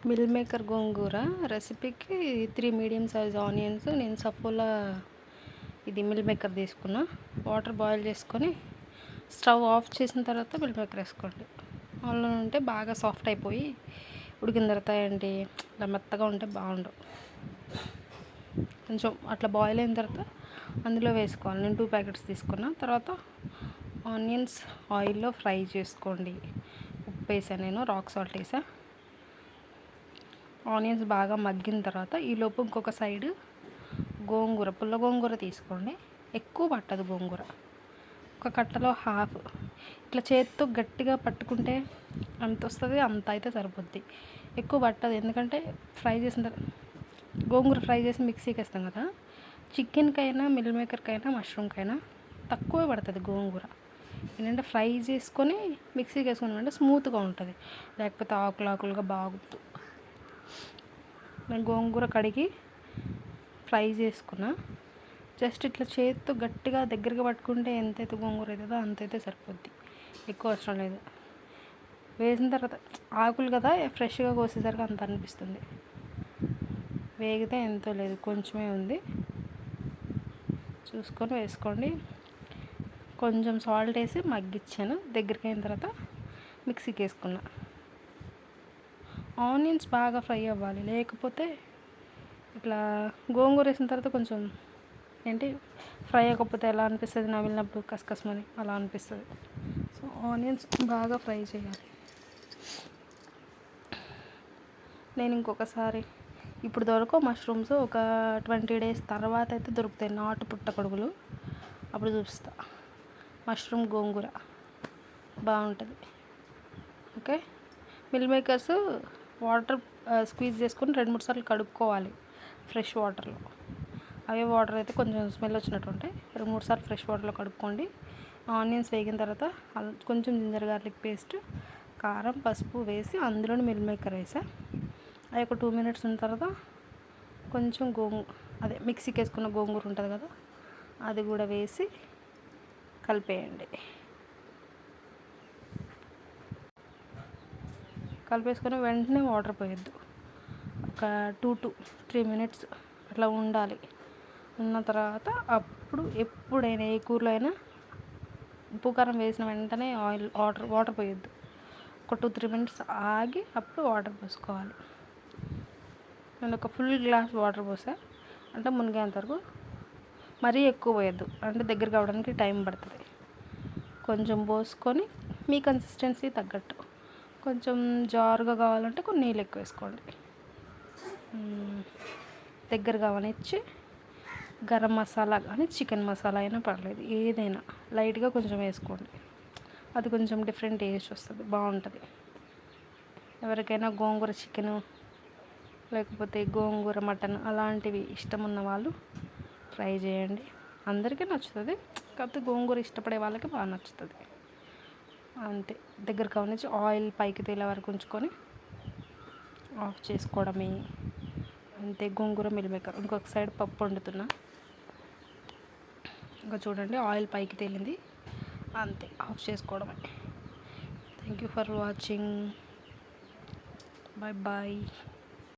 Meal maker గోంగూర రెసిపీకి 3 medium size onions నేను సఫోలా ఇది meal maker తీసుకున్నా. వాటర్ బాయిల్ చేసుకొని స్టవ్ ఆఫ్ చేసిన తర్వాత మిల్ మేకర్ వేసుకోండి. ఆన్లో ఉంటే బాగా సాఫ్ట్ అయిపోయి ఉడికిన తర్వాత ఏంటి ఇలా మెత్తగా ఉంటే బాగుండవు. కొంచెం అట్లా బాయిల్ అయిన తర్వాత అందులో వేసుకోవాలి. నేను 2 ప్యాకెట్స్ తీసుకున్నా. తర్వాత ఆనియన్స్ ఆయిల్లో ఫ్రై చేసుకోండి. ఉప్పు వేసాను, నేను రాక్ సాల్ట్ వేసా. ఆనియన్స్ బాగా మగ్గిన తర్వాత ఈలోపు ఇంకొక సైడ్ గోంగూర, పుల్ల గోంగూర తీసుకోండి. ఎక్కువ పట్టదు గోంగూర, ఒక కట్టలో హాఫ్. ఇట్లా చేతితో గట్టిగా పట్టుకుంటే అంత వస్తుంది, అంత అయితే సరిపోద్ది. ఎక్కువ పట్టదు, ఎందుకంటే ఫ్రై చేసిన తర్వాత గోంగూర ఫ్రై చేసి మిక్సీకి వేస్తాం కదా. చికెన్కైనా మిల్ మేకర్కైనా మష్రూమ్కైనా తక్కువే పడుతుంది గోంగూర. ఏంటంటే ఫ్రై చేసుకొని మిక్సీకి వేసుకున్నామంటే స్మూత్గా ఉంటుంది, లేకపోతే ఆకులుగా బాగుద్దు. నేను గోంగూర కడిగి ఫ్రై చేసుకున్నా. జస్ట్ ఇట్లా చేతితో గట్టిగా దగ్గరగా పట్టుకుంటే ఎంతైతే గోంగూర అవుతుందో అంతైతే సరిపోద్ది, ఎక్కువ అవసరం లేదు. వేసిన తర్వాత ఆకులు కదా, ఫ్రెష్గా కోసేసరికి అంత అనిపిస్తుంది. వేగితే ఎంతో లేదు, కొంచెమే ఉంది, చూసుకొని వేసుకోండి. కొంచెం సాల్ట్ వేసి మగ్గిచ్చాను. దగ్గరికి అయిన తర్వాత మిక్సీకి వేసుకున్నా. ఆనియన్స్ బాగా ఫ్రై అవ్వాలి, లేకపోతే ఇట్లా గోంగూర వేసిన తర్వాత కొంచెం ఏంటి ఫ్రై అవ్వకపోతే ఎలా అనిపిస్తుంది, నమిలినప్పుడు కసకసమని అలా అనిపిస్తుంది. సో ఆనియన్స్ బాగా ఫ్రై చేయాలి. నేను ఇంకొకసారి ఇప్పుడు దొరకవు మష్రూమ్స్, ఒక 20 days తర్వాత అయితే దొరుకుతాయి నాటు పుట్టగొడుగులు, అప్పుడు చూపిస్తా. మష్రూమ్ గోంగూర బాగుంటుంది. Okay, mill makers water squeeze చేసుకొని 2-3 సార్లు కడుక్కోవాలి ఫ్రెష్ వాటర్లో. అవే వాటర్ అయితే కొంచెం స్మెల్ వచ్చినట్టు ఉంటాయి. 2-3 సార్లు ఫ్రెష్ వాటర్లో కడుక్కోండి. ఆనియన్స్ వేగిన తర్వాత కొంచెం జింజర్ గార్లిక్ పేస్ట్, కారం, పసుపు వేసి అందులోనే మిల్ మేకర్ వేసా. అవి ఒక 2 minutes ఉన్న తర్వాత కొంచెం అదే మిక్సీకి వేసుకున్న గోంగూర ఉంటుంది కదా, అది కూడా వేసి కలిపేయండి. కలిపేసుకొని వెంటనే వాటర్ పోయొద్దు, ఒక 2-3 minutes అట్లా ఉండాలి. ఉన్న తర్వాత అప్పుడు ఎప్పుడైనా ఏ కూరలో అయినా ఉప్పు కారం వేసిన వెంటనే వాటర్ పోయొద్దు. ఒక 2-3 minutes ఆగి అప్పుడు వాటర్ పోసుకోవాలి. నేను ఒక ఫుల్ గ్లాస్ వాటర్ పోసా, అంటే మునిగేంత వరకు. మరీ ఎక్కువ పోయొద్దు, అంటే దగ్గర కావడానికి టైం పడుతుంది. కొంచెం పోసుకొని మీ కన్సిస్టెన్సీ తగ్గట్టు, కొంచెం జారుగా కావాలంటే కొన్ని నీళ్ళు ఎక్కువ వేసుకోండి. దగ్గర కావనిచ్చి గరం మసాలా కానీ చికెన్ మసాలా అయినా పర్లేదు, ఏదైనా లైట్గా కొంచెం వేసుకోండి. అది కొంచెం డిఫరెంట్ టేస్ట్ వస్తుంది, బాగుంటుంది. ఎవరికైనా గోంగూర చికెను లేకపోతే గోంగూర మటన్ అలాంటివి ఇష్టం ఉన్న వాళ్ళు ట్రై చేయండి. అందరికీ నచ్చుతుంది, కాకపోతే గోంగూర ఇష్టపడే వాళ్ళకి బాగా నచ్చుతుంది. అంతే, దగ్గర కావనిచ్చి ఆయిల్ పైకి తేలే వరకు ఉంచుకొని ఆఫ్ చేసుకోవడమే. అంతే, గోంగూర మిల్ మేకర్. ఇంకొక సైడ్ పప్పు వండుతున్నా. ఇంకా చూడండి, ఆయిల్ పైకి తేలింది, అంతే, ఆఫ్ చేసుకోవడమే. Thank you for watching. Bye bye.